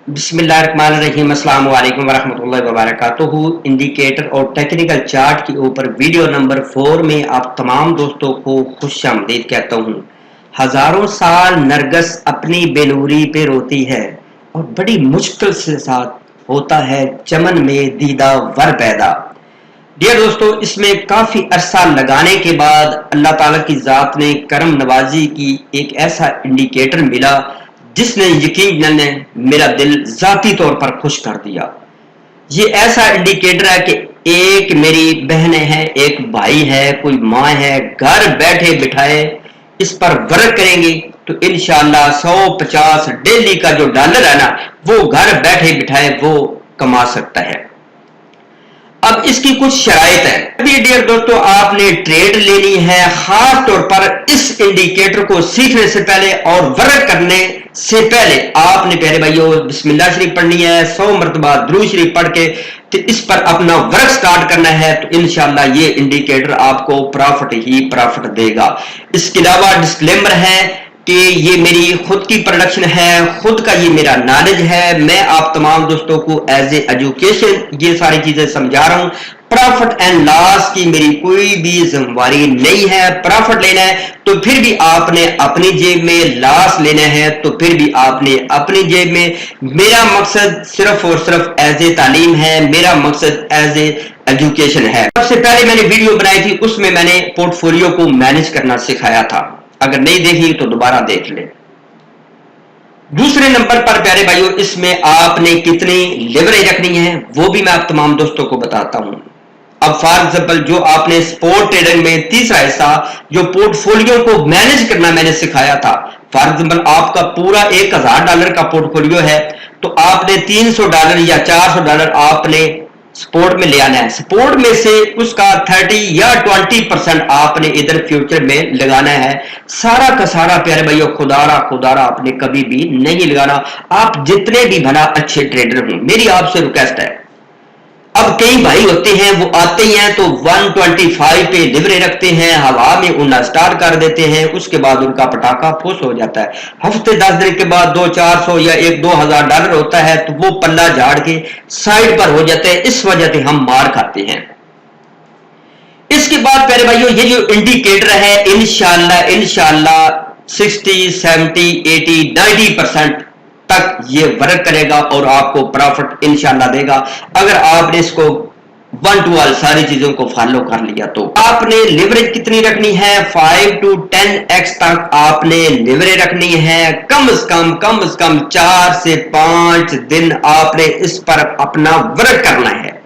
बिस्मिल्लाहिर्रहमानिर्रहीम अस्सलाम वालेकुम वरहमतुल्लाहि वबरकातुहू। इंडिकेटर और टेक्निकल चार्ट के ऊपर वीडियो नंबर 4 में आप तमाम दोस्तों को खुशामदीद कहता हूँ। हजारों साल नरगस अपनी बेनूरी पे रोती है और बड़ी मुश्किल से साथ होता है चमन में दीदा वर पैदा। डियर दोस्तों, इसमें काफी अरसा लगाने के बाद अल्लाह ताला की जात ने करम नवाजी की एक ऐसा इंडिकेटर मिला जिसने यकीनन मेरा दिल जाती तौर पर खुश कर दिया। ये ऐसा इंडिकेटर है कि एक मेरी बहनें हैं, एक भाई है, कोई माँ है, घर बैठे बिठाए इस पर वर्क करेंगे तो इंशाल्लाह 150 डेली का जो डॉलर है ना, वो घर बैठे बिठाए वो कमा सकता है। अब इसकी कुछ शराइत है। अभी डियर दोस्तों, आपने ट्रेड लेनी है, खास तौर पर इस इंडिकेटर को सीखने से पहले और वर्क करने से पहले आपने प्यारे भाइयों बिस्मिल्लाह शरीफ पढ़नी है, 100 मरतबा दुरूद शरीफ पढ़ के तो इस पर अपना वर्क स्टार्ट करना है। तो इंशाल्लाह ये इंडिकेटर आपको प्रॉफिट ही प्रॉफिट देगा। इसके अलावा डिस्क्लेमर है कि ये मेरी खुद की प्रोडक्शन है, खुद का ये मेरा नॉलेज है। मैं आप तमाम दोस्तों को एज ए एजुकेशन ये सारी चीजें समझा रहा हूँ। प्रॉफिट एंड लॉस की मेरी कोई भी जिम्मेवारी नहीं है। प्रॉफिट लेना है तो फिर भी आपने अपनी जेब में, लॉस लेना है तो फिर भी आपने अपनी जेब में। मेरा मकसद सिर्फ और सिर्फ एज ए तालीम है, मेरा मकसद एज ए एजुकेशन है। सबसे पहले मैंने वीडियो बनाई थी, उसमें मैंने पोर्टफोलियो को मैनेज करना सिखाया था। अगर नहीं देखी तो दोबारा देख ले। दूसरे नंबर पर प्यारे भाइयों इसमें आपने कितनी लेवरेज रखनी है वो भी मैं आप तमाम दोस्तों को बताता हूं। अब फॉर एग्जांपल जो आपने स्पोर्ट ट्रेडिंग में तीसरा हिस्सा जो पोर्टफोलियो को मैनेज करना मैंने सिखाया था, फॉर एग्जांपल आपका पूरा $1000 का पोर्टफोलियो है तो आपने $300 या $400 आपने सपोर्ट में ले आना है। सपोर्ट में से उसका 30 या 20% आपने इधर फ्यूचर में लगाना है। सारा का सारा प्यारे भाइयों खुदारा आपने कभी भी नहीं लगाना। आप जितने भी भला अच्छे ट्रेडर हों, मेरी आपसे रिक्वेस्ट है। अब कई भाई होते हैं वो आते ही हैं तो 125 पे लिवरे रखते हैं, हवा में उड़ना स्टार्ट कर देते हैं, उसके बाद उनका पटाखा फुस हो जाता है। हफ्ते 10 दिन के बाद 200-400 या $1-2 होता है तो वो पल्ला झाड़ के साइड पर हो जाते हैं। इस वजह से हम मार खाते हैं। इसके बाद प्यारे भाइयों ये जो इंडिकेटर है इंशाल्लाह 60, 70, 80, 90% तक ये वर्क करेगा और आपको प्रॉफिट इंशाल्लाह देगा। अगर आपने इसको 1 to all सारी चीजों को फॉलो कर लिया तो आपने लिवरेज कितनी रखनी है? 5 to 10x तक आपने लिवरेज रखनी है। कम से कम 4 से 5 दिन आपने इस पर अपना वर्क करना है।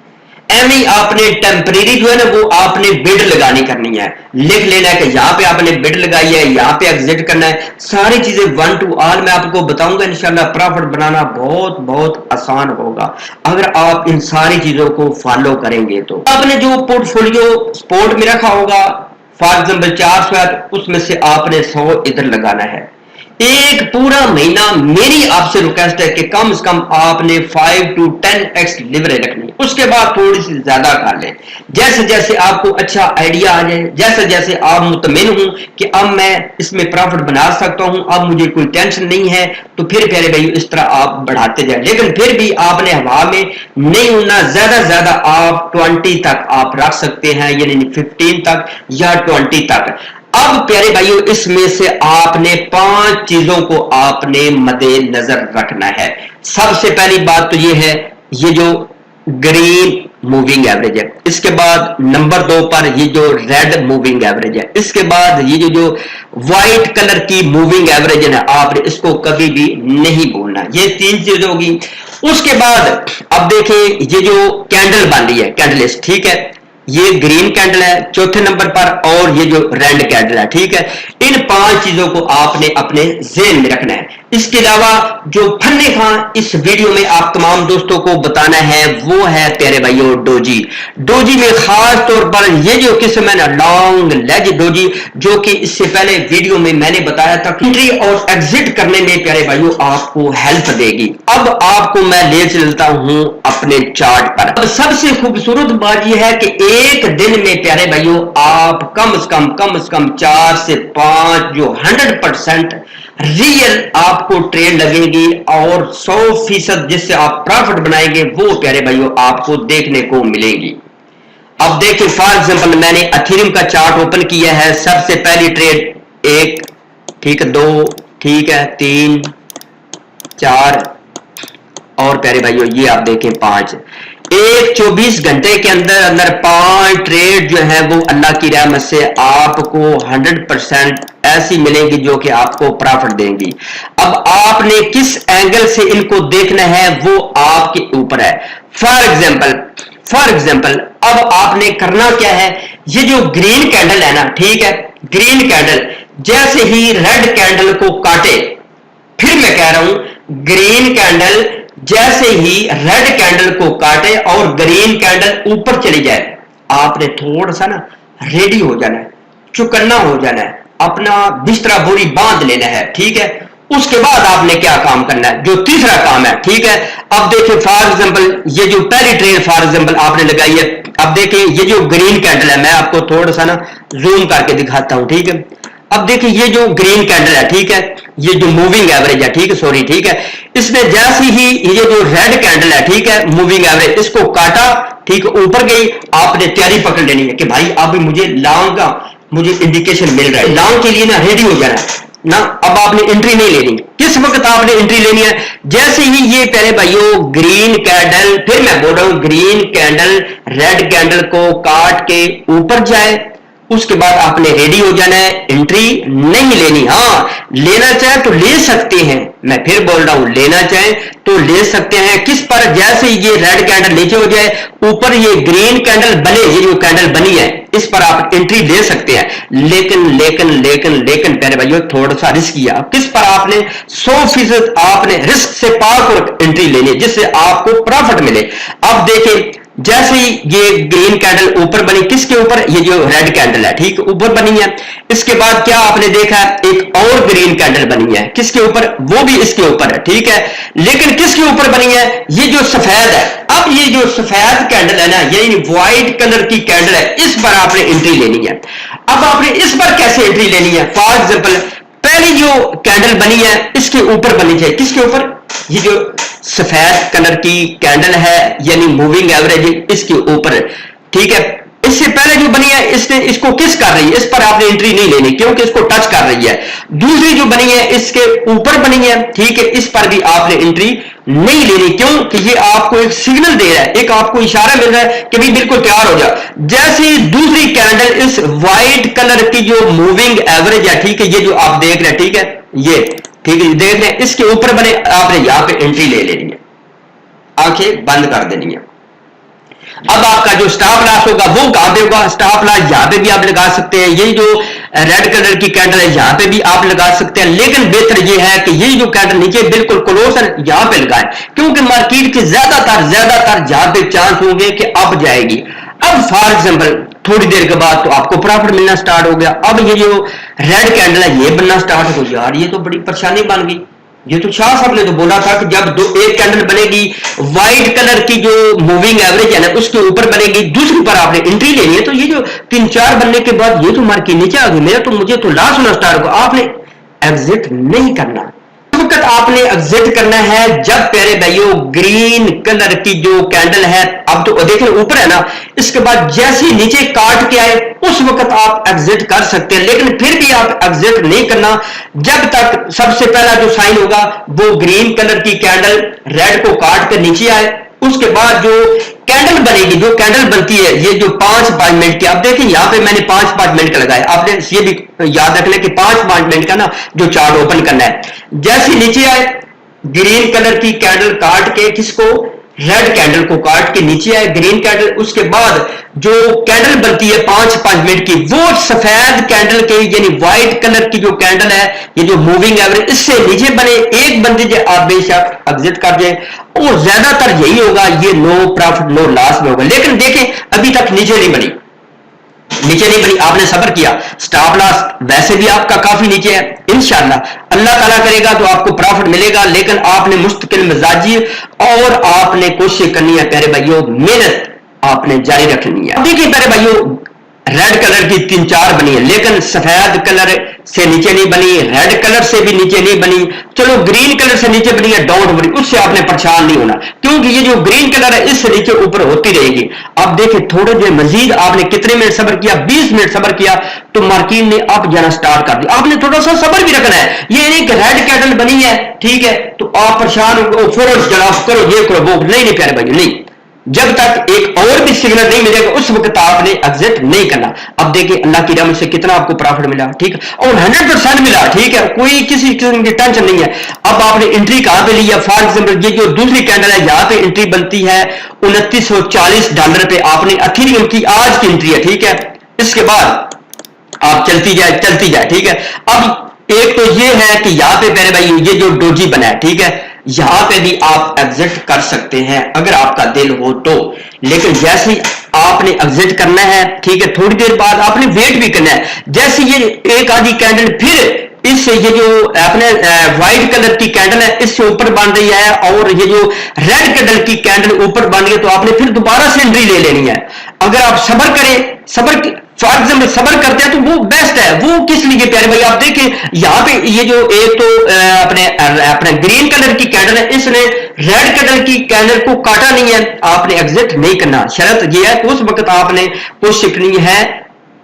एमी आपने टेम्परेरी जो है ना वो आपने बिड लगानी करनी है। लिख लेना है कि यहाँ पे आपने बिड लगाई है, यहाँ पे एग्जिट करना है। सारी चीजें 1 to all मैं आपको बताऊंगा। इंशाल्लाह प्रॉफिट बनाना बहुत आसान होगा अगर आप इन सारी चीजों को फॉलो करेंगे। तो आपने जो पोर्टफोलियो स्पोर्ट में रखा होगा फॉर एग्जाम्पल 400 है तो उसमें से आपने 100 इधर लगाना है। एक पूरा महीना मेरी आपसे रिक्वेस्ट है कि कम से कम आपने 5 to 10x लिवरेज रखनी है। उसके बाद थोड़ी सी ज्यादा कर लें। जैसे जैसे आपको अच्छा आइडिया आ जाए, जैसे जैसे आप मुतमिन हूं कि अब मैं इसमें प्रॉफिट बना सकता हूं, अब मुझे कोई टेंशन नहीं है, तो फिर प्यारे भाई इस तरह आप बढ़ाते जाए। लेकिन फिर भी आपने हवा में नहीं उड़ना। ज्यादा आप 20 तक आप रख सकते हैं, यानी 15 तक या 20 तक। अब प्यारे भाइयों इसमें से आपने 5 चीजों को आपने मद्देनजर रखना है। सबसे पहली बात तो ये है, ये जो ग्रीन मूविंग एवरेज है। इसके बाद नंबर 2 पर ये जो रेड मूविंग एवरेज है। इसके बाद ये जो व्हाइट कलर की मूविंग एवरेज है, आपने इसको कभी भी नहीं भूलना। ये 3 चीज होगी। उसके बाद अब देखें ये जो कैंडल बन रही है, कैंडलिस्ट, ठीक है, ये ग्रीन कैंडल है चौथे नंबर पर और ये जो रेड कैंडल है, ठीक है। इन 5 चीजों को आपने अपने ज़हन में रखना है। इसके अलावा जो फन्ने खां इस वीडियो में आप तमाम दोस्तों को बताना है वो है प्यारे भाइयों डोजी। डोजी में खास तौर पर ये जो किस्म है ना लॉन्ग लेज डोजी, जो कि इससे पहले वीडियो में मैंने बताया था एंट्री और एग्जिट करने में प्यारे भाइयों आपको हेल्प देगी। अब आपको मैं ले चलता हूं अपने चार्ट पर। अब सबसे खूबसूरत बात यह है कि एक दिन में प्यारे भाइयों आप कम से कम 4 से 5 जो 100% ریئل آپ کو ٹریڈ لگے گی اور 100% جس سے آپ پروفٹ بنائیں گے وہ پیارے بھائیوں آپ کو دیکھنے کو ملے گی. اب دیکھیں فار ایگزامپل میں نے ایتھیریم کا چارٹ اوپن کیا ہے. سب سے پہلی ٹریڈ 1 ٹھیک ہے 2 ٹھیک ہے 3 4 اور پیارے بھائیوں یہ آپ دیکھیں 5. ایک 24 گھنٹے کے اندر 5 ٹریڈ جو ہے وہ اللہ کی رحمت سے آپ کو 100% ایسی ملیں گی جو کہ آپ کو پرافٹ دیں گی. اب آپ نے کس اینگل سے ان کو دیکھنا ہے وہ آپ کے اوپر ہے. فار ایگزامپل اب آپ نے کرنا کیا ہے, یہ جو گرین کینڈل ہے نا ٹھیک ہے, گرین کینڈل جیسے ہی ریڈ کینڈل کو کاٹے, پھر میں کہہ رہا ہوں گرین کینڈل جیسے ہی ریڈ کینڈل کو کاٹے اور گرین کینڈل اوپر چلی جائے, آپ نے تھوڑا سا نا ریڈی ہو جانا ہے, چکنا ہو جانا ہے, اپنا بستر بوری باندھ لینا ہے ٹھیک ہے. اس کے بعد آپ نے کیا کام کرنا ہے, جو تیسرا کام ہے ٹھیک ہے. اب دیکھیں فار ایگزامپل یہ جو پہلی ٹریڈ فار ایگزامپل آپ نے لگائی ہے, اب دیکھیں یہ جو گرین کینڈل ہے میں آپ کو تھوڑا سا نا زوم کر کے دکھاتا ہوں ٹھیک ہے. اب دیکھیں یہ جو گرین کینڈل ہے ٹھیک ہے, یہ جو موونگ ایوریج ہے ٹھیک ہے سوری ٹھیک ہے, اس نے جیسی ہی یہ جو ریڈ کینڈل ہے ٹھیک ہے موونگ ایوریج اس کو کاٹا ٹھیک ہے اوپر گئی, آپ نے تیاری پکڑ لینی ہے کہ بھائی اب مجھے لانگ کا مجھے انڈیکیشن مل رہا ہے, لانگ کے لیے نا ریڈی ہو جانا ہے نا. اب آپ نے انٹری نہیں لینی, کس وقت آپ نے انٹری لینی ہے جیسے ہی یہ پہلے بھائیوں گرین کینڈل, پھر میں بول رہا ہوں گرین کینڈل ریڈ کینڈل کو کاٹ کے اوپر جائے, اس کے بعد آپ نے ریڈی ہو جانا ہے, انٹری نہیں لینی. ہاں لینا چاہے تو لے سکتے ہیں, میں پھر بول رہا ہوں لینا چاہے تو لے سکتے ہیں. کس پر, جیسے یہ ریڈ کینڈل نیچے ہو جائے اوپر یہ گرین کینڈل بنے, یہ جو کینڈل بنی ہے اس پر آپ انٹری لے سکتے ہیں. لیکن لیکن لیکن لیکن پہلے بھائیو تھوڑا سا رسک کیا, کس پر آپ نے 100% آپ نے رسک سے پاک اور انٹری لینی ہے جس سے آپ کو پروفٹ ملے. اب دیکھیں جیسے ہی یہ گرین کینڈل اوپر بنی, کس کے اوپر, یہ جو ریڈ کینڈل ہے ٹھیک اوپر بنی ہے, اس کے بعد کیا آپ نے دیکھا ایک اور گرین کینڈل بنی ہے, کس کے اوپر, وہ بھی اس کے اوپر ہے ٹھیک ہے, لیکن کس کے اوپر بنی ہے, یہ جو سفید ہے. اب یہ جو سفید کینڈل ہے نا یعنی وائٹ کلر کی کینڈل ہے, اس پر آپ نے انٹری لینی ہے. اب آپ نے اس پر کیسے انٹری لینی ہے, فار ایگزامپل پہلی جو کینڈل بنی ہے اس کے اوپر بنی چاہیے, کس کے اوپر, یہ جو سفید کلر کی کینڈل ہے یعنی موونگ ایوریج اس کے اوپر ٹھیک ہے. اس سے پہلے جو بنی ہے اس نے اس کو کس کر رہی ہے, اس پر آپ نے انٹری نہیں لینی کیونکہ اس کو ٹچ کر رہی ہے. دوسری جو بنی ہے اس کے اوپر بنی ہے ٹھیک ہے, اس پر بھی آپ نے انٹری نہیں لینی, کیوں کہ یہ آپ کو ایک سگنل دے رہا ہے, ایک آپ کو اشارہ مل رہا ہے کہ بھی بالکل تیار ہو جا. جیسے دوسری کینڈل اس وائٹ کلر کی جو موونگ ایوریج ہے ٹھیک ہے, یہ جو آپ دیکھ رہے ہیں ٹھیک ہے, یہ ٹھیک ہے دیکھ رہے ہیں اس کے اوپر بنے, آپ نے یہاں پہ انٹری لے لینی ہے, آنکھیں بند کر دینی ہے. اب آپ کا جو سٹاپ لاس ہوگا وہ کہاں پہ ہوگا, سٹاپ لاس یہاں پہ بھی آپ لگا سکتے ہیں, یہی جو ریڈ کلر کی کینڈل ہے یہاں پہ بھی آپ لگا سکتے ہیں, لیکن بہتر یہ ہے کہ یہ جو کینڈل نیچے بالکل کلوز ہے یہاں پہ لگائیں, کیونکہ مارکیٹ کے زیادہ تر جہاں پہ چانس ہوں گے کہ اب جائے گی. اب فار ایگزامپل تھوڑی دیر کے بعد تو آپ کو پروفٹ ملنا سٹارٹ ہو گیا. اب یہ جو ریڈ کینڈل ہے یہ بننا سٹارٹ ہو, یار یہ تو بڑی پریشانی بن گئی. یہ تو شاہ صاحب نے تو بولا تھا کہ جب ایک کینڈل بنے گی وائٹ کلر کی جو موونگ ایوریج ہے نا اس کے اوپر بنے گی, دوسری پر آپ نے انٹری لینی ہے. تو یہ جو 3-4 بننے کے بعد یہ تو مارکیٹ نیچے آ گئی, میرا تو مجھے تو لاس ہونا سٹارٹ ہوگا. آپ نے ایگزٹ نہیں کرنا, وقت آپ نے ایگزٹ کرنا ہے جب پیارے بھائیو گرین کلر کی جو کینڈل ہے, اب تو دیکھ لیں اوپر ہے نا, اس کے بعد جیسے نیچے کاٹ کے آئے اس وقت آپ ایگزٹ کر سکتے ہیں, لیکن پھر بھی آپ ایگزٹ نہیں کرنا جب تک سب سے پہلا جو سائن ہوگا وہ گرین کلر کی کینڈل ریڈ کو کاٹ کر نیچے آئے. اس کے بعد جو کینڈل بنے گی, جو کینڈل بنتی ہے یہ جو 5-5 منٹ کی, آپ دیکھیں یہاں پہ میں نے 5-5 منٹ کا لگایا, آپ نے یہ بھی یاد رکھ لیں کہ 5-5 منٹ کا نا جو چارٹ اوپن کرنا ہے. جیسے نیچے آئے گرین کلر کی کینڈل کاٹ کے, کس کو, ریڈ کینڈل کو کاٹ کے نیچے آئے گرین کینڈل, اس کے بعد جو کینڈل بنتی ہے 5-5 منٹ کی وہ سفید کینڈل کے یعنی وائٹ کلر کی جو کینڈل ہے یہ جو موونگ ایوریج اس سے نیچے بنے, ایک بندے جو آپ بے شک ایگزٹ کر جائیں, اور زیادہ تر یہی ہوگا, یہ نو پروفٹ نو لاس میں ہوگا. لیکن دیکھیں ابھی تک نیچے نہیں بنی, آپ نے صبر کیا, سٹاپ لاس ویسے بھی آپ کا کافی نیچے ہے, انشاءاللہ اللہ تعالیٰ کرے گا تو آپ کو پروفٹ ملے گا, لیکن آپ نے مستقل مزاجی اور آپ نے کوشش کرنی ہے پیارے بھائیوں, محنت آپ نے جاری رکھنی ہے. دیکھیں پیارے بھائیوں रेड कलर की 3-4 बनी है, लेकिन सफेद कलर से नीचे नहीं बनी, रेड कलर से भी नीचे नहीं बनी, चलो ग्रीन कलर से नीचे बनी है, डोंट वरी, उससे आपने परेशान नहीं होना, क्योंकि ये जो ग्रीन कलर है इससे नीचे ऊपर होती रहेगी। अब देखिए थोड़े देर मजीद आपने कितने मिनट सब्र किया, 20 मिनट सब्र किया तो मार्किन ने अब जाना स्टार्ट कर दिया। आपने थोड़ा सा सब्र भी रखना है, ये एक रेड कैंडल बनी है, ठीक है, तो आप परेशान हो फौरन जनाब करो ये करो वो, नहीं प्यारे भाई नहीं, जब तक एक और भी सिग्नल नहीं मिलेगा उस वक्त आपने एग्जिट नहीं करना। अब देखिए अल्लाह की रहमत से कितना आपको प्रॉफिट मिला, ठीक है, और 100% मिला, ठीक है, कोई किसी किस्म की टेंशन नहीं है। अब आपने एंट्री कहां पे ली है, फॉर एग्जाम्पल ये जो दूसरी कैंडल है यहां पे एंट्री बनती है $2940 पे, आपने अथीरियम की आज की एंट्री है, ठीक है, इसके बाद आप चलती जाए, ठीक है। अब एक तो ये है कि यहां पे मेरे भाई ये जो डोजी बना है, ठीक है, यहां पे भी आप एग्जिट कर सकते हैं अगर आपका दिल हो तो, लेकिन जैसे ही आपने एग्जिट करना है, ठीक है, थोड़ी देर बाद आपने वेट भी करना है। जैसे ये एक आधी कैंडल फिर इससे ये जो अपने व्हाइट कलर की कैंडल है इससे ऊपर बन रही है और ये जो रेड कलर की कैंडल ऊपर बन रही है, तो आपने फिर दोबारा से एंट्री ले लेनी है। अगर आप सब्र करें, फॉर एग्जाम्पल सब्र करते हैं तो वो बेस्ट है। वो किस लिए प्यारे भाई, आप देखें यहां पे ये जो एक तो अपने ग्रीन कलर की कैंडल है, इसने रेड कलर की कैंडल को काटा नहीं है, आपने एग्जिट नहीं करना। शर्त ये है कि उस वक्त आपने कोशिश करनी है,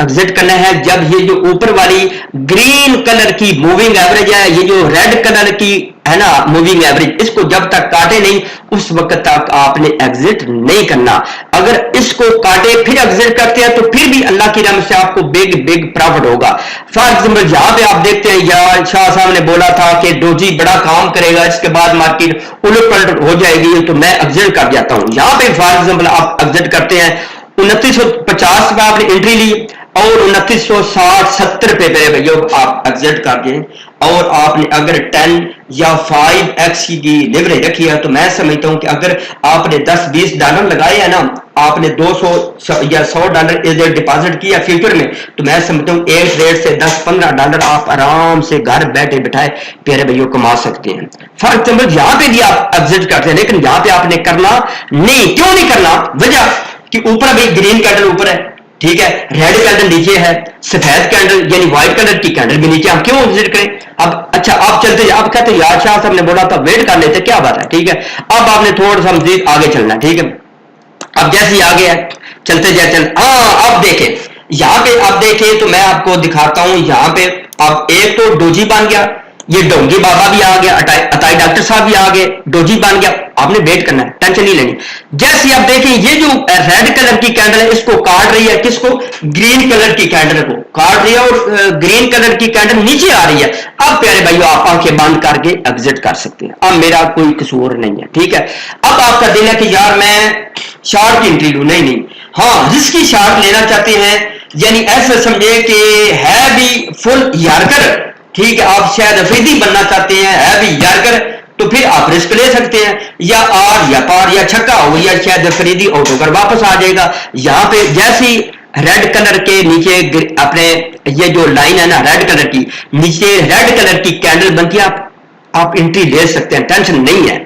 एग्जिट करना है जब ये जो ऊपर वाली ग्रीन कलर की मूविंग एवरेज है, ये जो रेड कलर की है ना मूविंग एवरेज, इसको जब तक काटे नहीं उस वक्त तक आपने एग्जिट नहीं करना। अगर इसको काटे फिर एग्जिट करते हैं तो फिर भी अल्लाह की रहमत से आपको बिग प्रॉफिट होगा। फॉर एग्जाम्पल यहां पे आप देखते हैं यार शाह साहब ने बोला था कि डोजी बड़ा काम करेगा, इसके बाद मार्केट उलट पलट हो जाएगी, तो मैं एग्जिट कर जाता हूं। यहां पे फॉर एग्जाम्पल आप एग्जिट करते हैं 2950 पे आपने एंट्री ली और 2960-70 पे मेरे भैया आप एग्जिट कर दें, और आपने अगर 10 या 5x की लिवरेज रखी है तो मैं समझता हूं कि अगर आपने $10-20 लगाए हैं ना, आपने $200 या $100 इधर डिपॉजिट किया फ्यूचर में, तो मैं समझता हूं एक रेट से $10-15 आप आराम से घर बैठे बिठाए प्यारे भैया कमा सकते हैं। फॉर एग्जाम्पल यहां पे भी आप एग्जिट करते हैं, लेकिन यहां पे आपने करना नहीं। क्यों नहीं करना? वजह कि ऊपर अभी ग्रीन कैंडल ऊपर है, ठीक है, रेड कैंडल नीचे है, सफेद कैंडल यानी व्हाइट कलर की कैंडल भी नीचे, हम क्यों एग्जिट करें? अब अच्छा आप चलते जाए, आप कहते यार शाह साहब ने बोला था वेट कर लेते, क्या बात है, ठीक है। अब आपने थोड़ा सा मजीद आगे चलना है, ठीक है। अब जैसे ही आगे है चलते जाए हाँ अब देखें यहां पे, अब देखें तो मैं आपको दिखाता हूं यहां पे। अब एक तो डोजी बन गया, ये डोंगी बाबा भी आ गया, अताई डॉक्टर साहब भी आ गए, डोजी बन गया, आपने वेट करना है, टेंशन नहीं लेनी। जैसे आप देखें ये जो रेड कलर की कैंडल है इसको काट रही है, किसको? ग्रीन कलर की कैंडल को काट रही है और ग्रीन कलर की कैंडल नीचे आ रही है। अब प्यारे भाइयों आप आंखें बंद करके एग्जिट कर सकते हैं, अब मेरा कोई कसूर नहीं है, ठीक है। अब आपका दिल है कि यार मैं शॉर्ट की एंट्री लूं, नहीं हाँ रिस्की शॉर्ट लेना चाहते हैं, यानी ऐसा समझे कि है भी फुल यारकर, ठीक है, आप शायद अफरीदी बनना चाहते हैं, है भी यारकर, तो फिर आप रिस्क ले सकते हैं, या आर या पार या छक्का हो, या शायद अफरीदी ऑटो कर वापस आ जाएगा। यहां पे जैसी रेड कलर के नीचे अपने ये जो लाइन है ना रेड कलर की, नीचे रेड कलर की कैंडल बनती है, आप एंट्री ले सकते हैं, टेंशन नहीं है,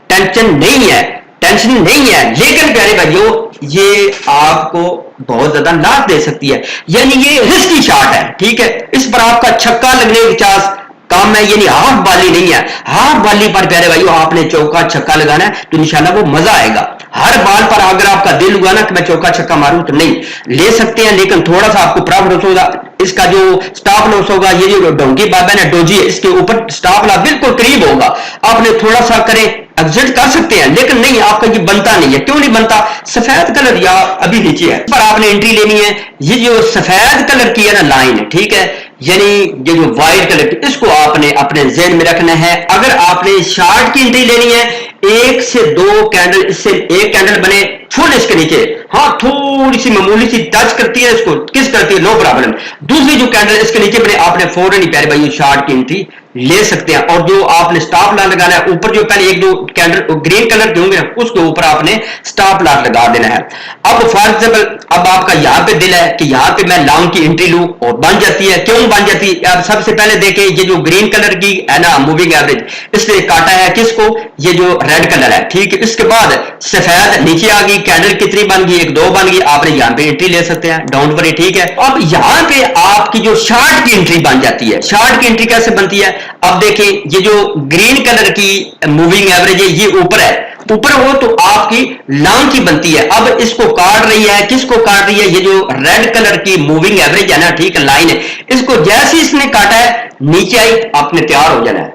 टेंशन नहीं है, टेंशन नहीं है। लेकिन प्यारे भाइयों ये आपको बहुत ज्यादा लाभ दे सकती है, यानी ये रिस्की शॉट है, ठीक है, इस पर आपका छक्का लगने के चांस काम है, यानी हाफ बाली नहीं है। हाफ बाली पर प्यारे भाइयों आपने चौका छक्का लगाना है तो इंशाल्लाह वो मजा आएगा। हर बाल पर अगर आपका दिल हुआ ना कि मैं चौका छक्का मारूं तो नहीं ले सकते हैं, लेकिन थोड़ा सा आपको प्रॉफिट होगा। इसका जो स्टॉप लॉस होगा, ये जो डोंगी बाबा ने डोजी है इसके ऊपर स्टॉप लॉस बिल्कुल करीब होगा, आपने थोड़ा सा करें एग्जिट कर सकते हैं, लेकिन नहीं आपका ये बनता नहीं है। क्यों नहीं बनता? सफेद कलर या अभी नीचे है पर आपने एंट्री लेनी है। ये जो सफेद कलर की है ना लाइन है, ठीक है, यानी ये जो व्हाइट कलर की, इसको आपने अपने ज़हन में रखना है। अगर आपने शॉर्ट की एंट्री लेनी है, 1 से 2 कैंडल, इससे एक कैंडल बने फुल इसके नीचे, हाँ थोड़ी सी मामूली सी टच करती है, इसको किस करती है, नो प्रॉब्लम। दूसरी जो कैंडल इसके नीचे बने आपने फौरन ही प्यारे भाई शॉर्ट की एंट्री ले सकते हैं। और जो आपने स्टॉप लॉस लगाना है, ऊपर जो पहले 1-2 कैंडल ग्रीन कलर के होंगे उसके ऊपर आपने स्टॉप लॉस लगा देना है। अब फॉर एग्जाम्पल अब आपका यहाँ पे दिल है कि यहाँ पे मैं लॉन्ग की एंट्री लूं और बन जाती है। क्यों बन जाती है? अब सबसे पहले देखें ये जो ग्रीन कलर की है ना मूविंग एवरेज, इसने काटा है किसको? ये जो रेड कलर है, ठीक है। इसके बाद सफेद नीचे आ गई कैंडल कितनी बन गई, 1 2 बन गई, आपने यहाँ पे एंट्री ले सकते हैं, डोंट वरी, ठीक है। अब यहाँ पे आपकी जो शार्ट की एंट्री बन जाती है। शार्ट की एंट्री कैसे बनती है, अब देखें ये जो ग्रीन कलर की मूविंग एवरेज है ये ऊपर है, ऊपर हो तो आपकी लॉन्ग की बनती है। अब इसको काट रही है, किसको काट रही है, ये जो रेड कलर की मूविंग एवरेज है ना, ठीक है, लाइन है, इसको जैसे इसने काटा है नीचे आई, आपने तैयार हो जाना है,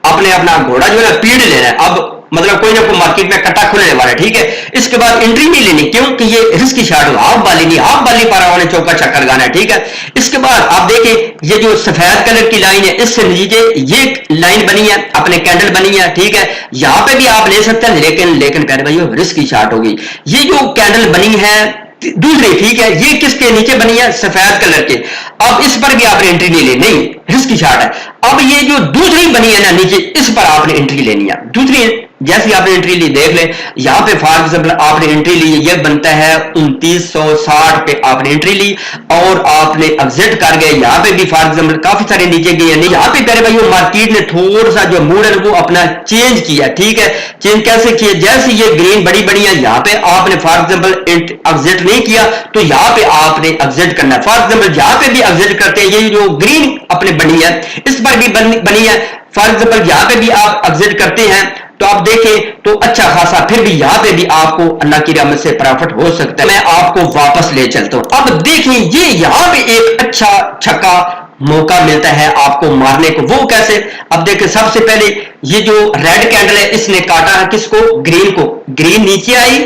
आपने अपना घोड़ा जो है ना पीड़ लेना है। अब मतलब कोई ना कोई मार्केट में कट्टा खुलने वाला है, ठीक है। इसके बाद एंट्री नहीं लेनी, क्योंकि ये रिस्की शॉट हो, हाफ बाली नहीं, हाफ बाली पारा होने चौका छक्का लगाना है, ठीक है। इसके बाद आप देखें ये जो सफेद कलर की लाइन है इससे नीचे ये लाइन बनी है, अपने कैंडल बनी है, ठीक है। यहां पे भी आप ले सकते हैं, लेकिन प्यारे भाइयों रिस्की शॉट होगी। ये जो कैंडल बनी है दूसरी, ठीक है, ये किसके नीचे बनी है, सफेद कलर के। अब इस पर भी आपने एंट्री नहीं लेनी, नहीं रिस्की शॉट है। अब ये जो दूसरी बनी है ना नीचे, इस पर आपने एंट्री लेनी है। दूसरी जैसी आपने एंट्री ली, देख ले यहां पे फॉर एग्जांपल आपने एंट्री ली, ये बनता है 2960 पे आपने एंट्री ली और आपने एग्जिट कर गए। यहां पे भी फॉर एग्जांपल काफी सारे नीचे गए हैं। यहां पे प्यारे भाइयों मार्केट ने थोड़ा सा जो मूड है वो अपना चेंज किया, ठीक है। चेंज कैसे किया, जैसे ये ग्रीन बड़ी बड़ी है, यहां पे आपने फॉर एग्जांपल एग्जिट नहीं किया तो यहां पे आपने एग्जिट करना है। फॉर एग्जांपल यहां पे भी एग्जिट करते हैं, ये जो ग्रीन अपने बनी है इस पर भी बनी है, फॉर एग्जांपल यहां पे भी आप एग्जिट करते हैं तो आप देखें तो अच्छा खासा फिर भी यहां पे भी आपको अल्लाह की रहमत से प्रॉफिट हो सकता है। मैं आपको वापस ले चलता हूं। अब देखें ये यहां पे एक अच्छा छक्का मौका मिलता है आपको मारने को, वो कैसे, अब देखें सबसे पहले ये जो रेड कैंडल है इसने काटा है किसको, ग्रीन को। ग्रीन नीचे आई,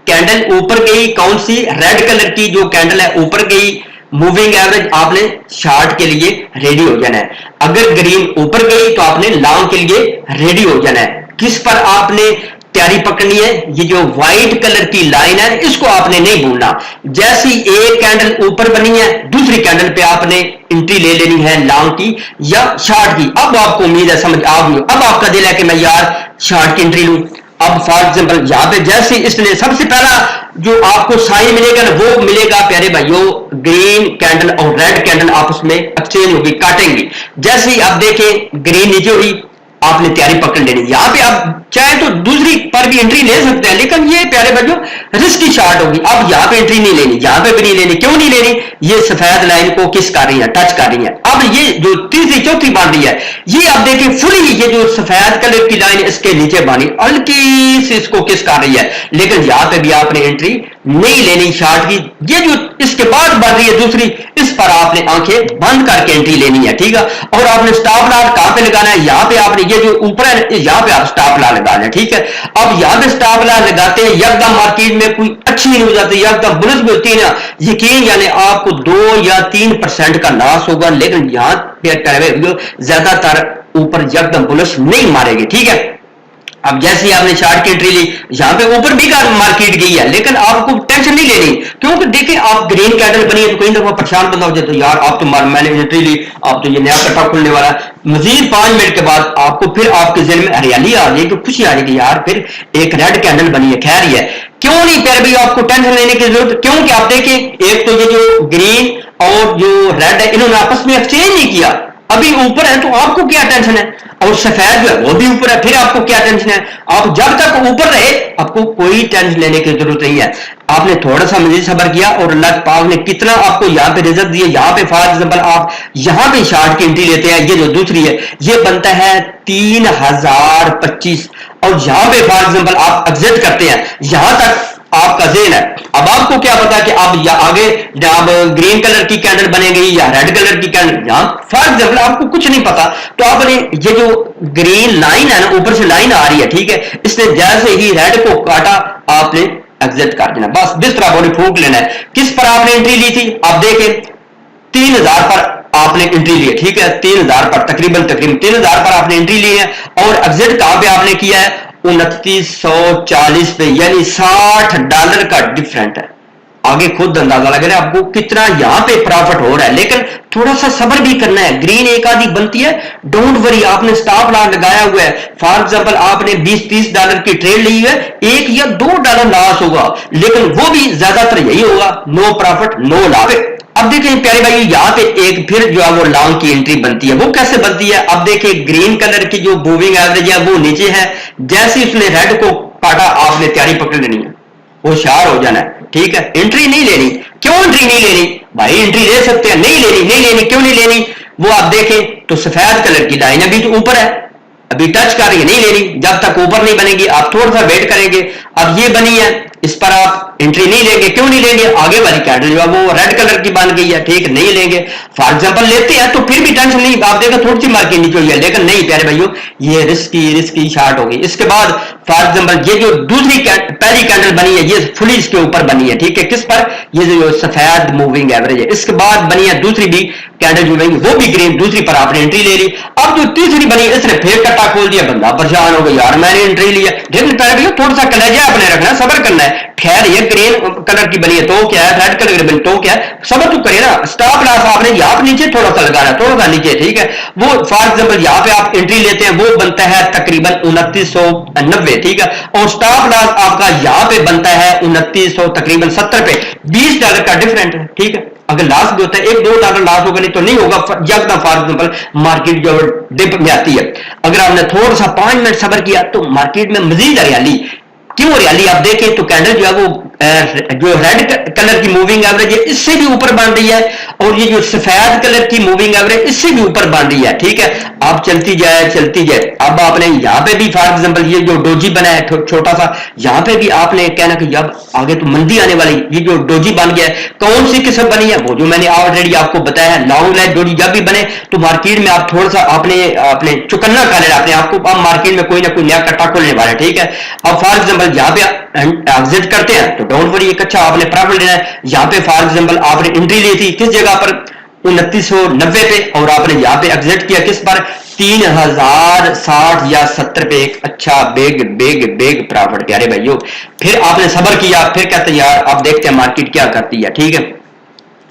कैंडल ऊपर गई, कौन सी, रेड कलर की जो कैंडल है ऊपर गई, मूविंग एवरेज आपने शॉर्ट के लिए रेडी हो जाना है। अगर ग्रीन ऊपर गई तो आपने लॉन्ग के लिए रेडी हो जाना है। किस पर आपने तैयारी पकड़नी है, ये जो व्हाइट कलर की लाइन है इसको आपने नहीं भूलना। जैसी एक कैंडल ऊपर बनी है दूसरी कैंडल पे आपने एंट्री ले लेनी है, लॉन्ग की या शॉर्ट की। अब आपको उम्मीद है समझ आ गई, अब आपका दिल है कि मैं यार शॉर्ट की एंट्री लूं। अब फॉर एग्जांपल यहां पे जैसे इसने सबसे पहला जो आपको साइन मिलेगा ना वो मिलेगा प्यारे भाइयों, ग्रीन कैंडल और रेड कैंडल आपस में एक्सचेंज होगी, काटेंगी। जैसे ही आप देखें ग्रीन नीचे हुई आपने तैयारी पकड़ लेनी। यहां पे आप चाहे तो दूसरी पर भी एंट्री ले सकते हैं, लेकिन ये प्यारे बच्चों रिस्की शॉट होगी। अब यहां पे एंट्री नहीं लेनी, यहां पे भी नहीं लेनी। क्यों नहीं लेनी, ये सफेद लाइन को किस कर रही है, टच कर रही है। अब ये जो तीसरी चौथी बन रही है ये आप देखिए फुली ये जो सफेद कलर की लाइन इसके नीचे बनी, हल्की से इसको किस कर रही है, लेकिन यहां पे भी आपने एंट्री नहीं लेनी शॉट की। ये जो इसके बाद बन रही है दूसरी, इस पर आपने आंखें बंद करके एंट्री लेनी है, ठीक है। और आपने स्टॉप लॉस कहां पे लगाना है, यहां पे आपने ये जो ऊपर है यहां पे आप स्टॉप लॉस लगाना है, ठीक है। अब यहां पे स्टॉप लॉस लगाते हैं, यकदम मार्केट में कोई अच्छी नहीं हो जाती, यकदम बुलिश भी होती है ना, यकीन यानी आपको 2 या 3% का लॉस होगा, लेकिन यहां पे ज्यादातर ऊपर यकदम बुलिश नहीं मारेगी, ठीक है। अब जैसे ही आपने शॉर्ट की एंट्री ली, यहां पे ऊपर भी मार्केट गई है, लेकिन आपको टेंशन नहीं लेनी, क्योंकि देखिए आप ग्रीन कैंडल बनी है तो कहीं दफा परेशान बंदा हो जाए तो यार आप तो मैंने एंट्री ली, आप तो ये नया कट्टा खुलने वाला है। मजीद 5 मिनट के बाद आपको फिर आपके दिल में हरियाली आ जाएगी, खुशी आ जाएगी, यार फिर एक रेड कैंडल बनी है, खैर ही है। क्यों नहीं प्यारे भाई आपको टेंशन लेने की जरूरत, क्योंकि आप देखिए एक तो ये जो ग्रीन और जो रेड है इन्होंने आपस में एक्सचेंज नहीं किया, अभी ऊपर है तो आपको क्या टेंशन है, और सफेद जो है वो भी ऊपर है, फिर आपको क्या टेंशन है। आप जब तक ऊपर रहे आपको कोई टेंशन लेने की जरूरत नहीं है। आपने थोड़ा सा मजीद सब्र किया और अल्लाह पाक ने कितना आपको यहाँ पे रिजल्ट दिए। यहाँ पे फॉर एग्जांपल आप यहाँ पे शॉर्ट की एंट्री लेते हैं, ये जो दूसरी है ये बनता है 3025, और यहाँ पे फॉर एग्जांपल आप एग्जिट करते हैं, यहां तक आपका जेल है। अब आपको क्या पता कि अब या आगे जब ग्रीन कलर की कैंडल बनेगी या रेड कलर की कैंडल, यहां फॉर एग्जांपल आपको कुछ नहीं पता, तो आपने ये जो ग्रीन लाइन है ना ऊपर से लाइन आ रही है, ठीक है, इसने जैसे ही रेड को काटा आपने एग्जिट कर देना, बस बिस्तरा बॉडी फूक लेना है। किस पर आपने एंट्री ली थी, आप देखें 3000 पर आपने एंट्री ली है, ठीक है, 3000 पर तकरीबन 3000 पर आपने एंट्री ली है, और एग्जिट कहां पे आपने किया है 2940 पे, यानी $60 का डिफरेंट है। आगे खुद अंदाजा लग रहा है आपको कितना यहां पे प्रॉफिट हो रहा है, लेकिन थोड़ा सा सब्र भी करना है। ग्रीन एक आधी बनती है, डोंट वरी, आपने स्टॉप लॉस लगाया हुआ है। फॉर एग्जांपल आपने $20-30 की ट्रेड ली है, $1 या $2 लॉस होगा, लेकिन वो भी ज्यादातर यही होगा, नो प्रॉफिट नो लॉस। अब देखें प्यारे भाई यहाँ पे एक फिर जो है वो लॉन्ग की एंट्री बनती है, वो कैसे बनती है। अब देखें ग्रीन कलर की जो मूविंग एवरेज है वो नीचे है, जैसे उसने रेड को काटा आपने तैयारी पकड़ लेनी है, होशियार हो जाना है, ठीक है। एंट्री नहीं लेनी, क्यों एंट्री नहीं लेनी भाई? एंट्री ले सकते हैं, नहीं लेनी, नहीं लेनी, क्यों नहीं लेनी? वो आप देखें तो सफेद कलर की लाइन अभी तो ऊपर है, अभी टच कर रही है, नहीं लेनी, जब तक ऊपर नहीं बनेगी आप थोड़ा सा वेट करेंगे। अब ये बनी है, इस पर आप एंट्री नहीं लेंगे, क्यों नहीं लेंगे? आगे वाली कैंडल जो है वो रेड कलर की बन गई है, ठीक, नहीं लेंगे। फॉर एग्जांपल लेते हैं तो फिर भी टेंशन नहीं, आप देखो थोड़ी सी मार्केट नीचे हुई है, लेकिन नहीं प्यारे भाइयों, ये रिस्की शार्ट हो गई। इसके बाद फॉर एग्जांपल ये जो दूसरी पहली कैंडल बनी है ये फुली इसके ऊपर बनी है, ठीक है, किस पर? ये जो सफेद मूविंग एवरेज है। इसके बाद बनी है दूसरी भी कैंडल जो बनी वो भी ग्रीन, दूसरी पर आपने एंट्री ले ली। अब जो तीसरी बनी इसने फिर कट्टा खोल दिया, बंदा परेशान हो गया, यार मैंने एंट्री लिया। लेकिन प्यारे भैया थोड़ा सा कलेजा अपने रखना, सब्र करना है। खैर ये ग्रीन कलर की बनी है तो क्या है, रेड कलर की बनी तो क्या है, सब्र तो करे ना। स्टॉप लॉस आपने यहाँ पे नीचे थोड़ा सा लगाना, थोड़ा सा नीचे, ठीक है। वो फॉर एग्जांपल यहाँ पे आप एंट्री लेते हैं, वो बनता है तकरीबन 2990, ठीक है। और स्टॉप लॉस आपका यहाँ पे बनता है 2900 तकरीबन 70 पे, $20 का डिफरेंट है, ठीक है। अगर लॉस भी होता है $1-2 लॉस होगा, नहीं तो नहीं होगा। जब फॉर एग्जांपल मार्केट जो डिप में आती है, अगर आपने थोड़ा सा 5 मिनट सब्र किया तो मार्केट में मजीद हरियाली, क्यों हरियाली? आप देखें तो कैंडल जो है वो जो रेड कलर की मूविंग एवरेज है इससे भी ऊपर बन रही है, और ये जो सफेद कलर की मूविंग एवरेज इससे भी ऊपर बन रही है, ठीक है। आप चलती जाए चलती जाए। अब आपने यहाँ पे भी फॉर एग्जांपल ये जो डोजी बना है छोटा सा, यहाँ पे भी आपने कहना कि जब आगे तो मंदी आने वाली, ये जो डोजी बन गया है, कौन सी किस्म बनी है? वो जो मैंने ऑलरेडी आपको बताया है, लॉन्ग लाइन डोजी जब भी बने तो मार्केट में आप थोड़ा सा अपने चुकन्ना कर लेना अपने आपको, अब मार्केट में कोई ना कोई नया कट्टा खोलने वाला है, ठीक है। अब फॉर एग्जांपल यहाँ पे एग्जिट करते हैं तो डोंट वरी, एक अच्छा आपने प्रॉफिट लेना है। यहाँ पे फॉर एग्जांपल आपने एंट्री ली थी किस जगह पर? 2990 पे, और आपने यहाँ पे एग्जिट किया किस पर? 3060 या 70 पे, एक अच्छा बेग प्रॉफिट प्यारे भाइयों। फिर आपने सब्र किया, फिर कहते यार अब देखते हैं मार्केट क्या करती है, ठीक है।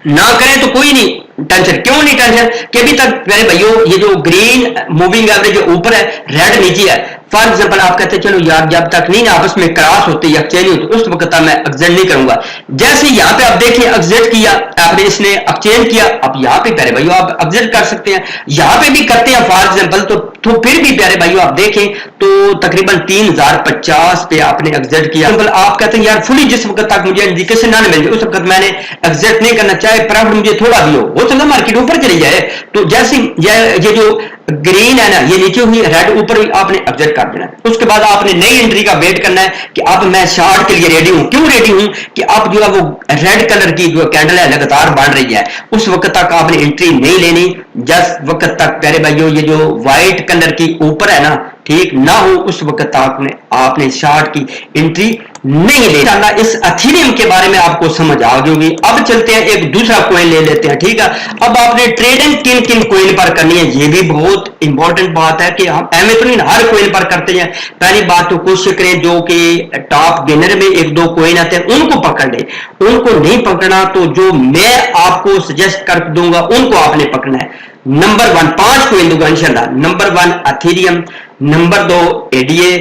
ना करें तो कोई नहीं टेंशन, क्यों नहीं टेंशन? कि अभी तक मेरे भाइयों ये जो ग्रीन मूविंग एवरेज जो ऊपर है, रेड नीचे है। फॉर एग्जांपल आप कहते हैं चलो यार जब तक नहीं ना आपस में क्रॉस होती या एक्सचेंज होती उस वक्त मैं एग्जिट नहीं करूंगा। जैसे यहाँ पे आप देखिए एग्जिट किया आपने, इसने एक्सचेंज किया, अब यहाँ पे प्यारे भाइयों आप एग्जिट कर सकते हैं, यहाँ पे भी करते हैं फॉर एग्जांपल, तो फिर भी प्यारे भाइयों आप देखें तो तकरीबन 3050 पे आपने एग्जिट किया। आप कहते हैं यार फुली जिस वक्त तक मुझे इंडिकेशन ना मिल जाए उस वक्त मैंने एग्जिट नहीं करना, चाहे प्रॉफिट मुझे थोड़ा भी हो चलो मार्केट ऊपर चली जाए। तो जैसे ये जो ग्रीन है ना, ये नीचे हुई, रेड ऊपर हुई, आपने एग्जिट कर देना है। उसके बाद आपने नई एंट्री का वेट करना है कि अब मैं शॉर्ट के लिए रेडी हूं। क्यों रेडी हूं? कि अब जो है वो रेड कलर की जो कैंडल है लगातार बढ़ रही है, उस वक्त तक आपने एंट्री नहीं लेनी। जिस वक्त तक प्यारे भाइयों ये जो व्हाइट कलर की ऊपर है ना, ठीक ना हो, उस वक्त तक आपने शॉर्ट की एंट्री नहीं लेना। इस एथेरियम के बारे में आपको समझ आ गई होगी। अब चलते हैं एक दूसरा कॉइन ले लेते हैं, ठीक है। अब आपने ट्रेडिंग किन किन कॉइन पर करनी है, ये भी बहुत इंपॉर्टेंट बात है कि हम तो नहीं हर कॉइन पर करते हैं। पहली बात तो कोशिश करें जो कि टॉप गेनर में 1-2 कॉइन आते हैं उनको पकड़ ले, उनको नहीं पकड़ना तो जो मैं आपको सजेस्ट कर दूंगा उनको आपने पकड़ना है। नंबर 1 5 कॉइन दूंगा इंशाल्लाह। Number 1 Ethereum, number 2 ADA,